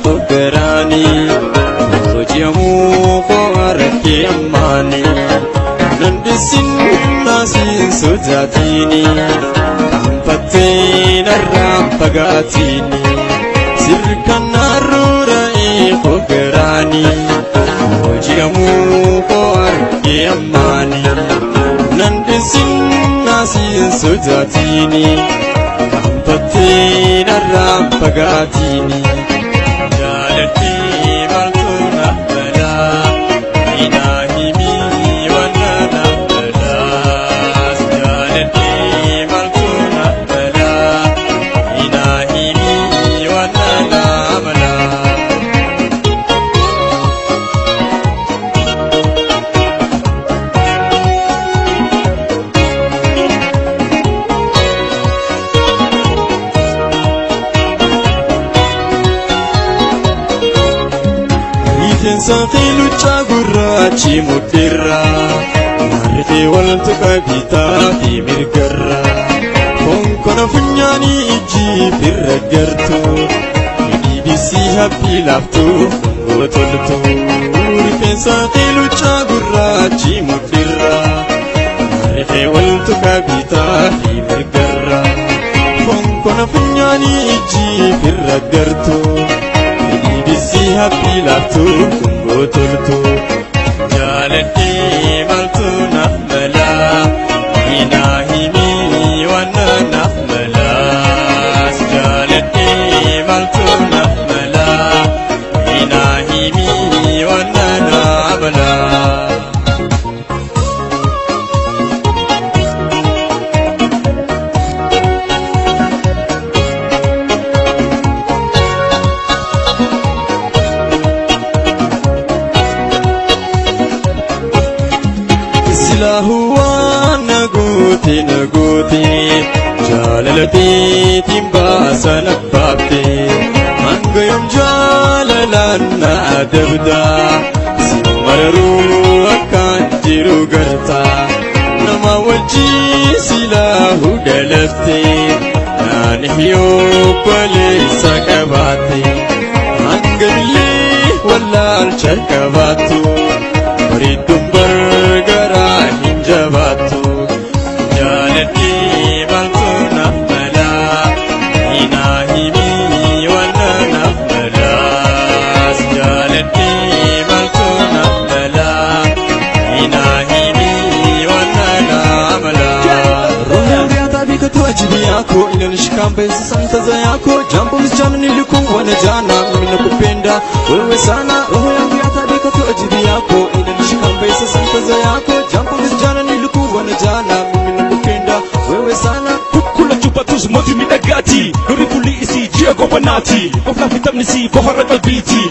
Fogarani Rojiamu Foarake Amani Nandisin Nasin Sujatini Kampatina Rampagatini Sirkana Rurai Fogarani Rojiamu Foarake Amani Nandisin Nasin Sujatini Kampatina Rampagatini Saqilu chagurachi mutirra Marifi waltu kabita fi mirgarra Konkona funyani iji firragartu Bibisi happy laftu ngotoltu Rifi saqilu chagurachi mutirra Marifi waltu kabita fi mirgarra Konkona funyani iji firragartu Bibisi happy laftu Tolto Jalati maltu nafmala Inahimi wana nafmala Jalati maltu nafmala Inahimi wana nafmala Huwa naguti jalalati timbasa nabbabte Angayam jalalan na adabda Simararu akkan jiru garta Nama walji silahu galafte Nanihiyo pale sakabate Angabili wallal charkabatu Maridum bargara hinjabatu Jalati baltu nafmala Inahimi wana nafmala Jalati baltu nafmala Inahimi wana nafmala Rohya riyata bikatu ajibi yako Ina nishikambe sisanta za yako Jambo msichana niliku wana jana Mimi nakupenda wewe sana Rohya riyata bikatu ajibi yako Pesa santaza yako jambo msijana nilikuwa na jana mimi nakupenda wewe sana kula chupa tuzmoti midagati nuri polisi jia gobanati kofla fitamnisi kohara kalbiti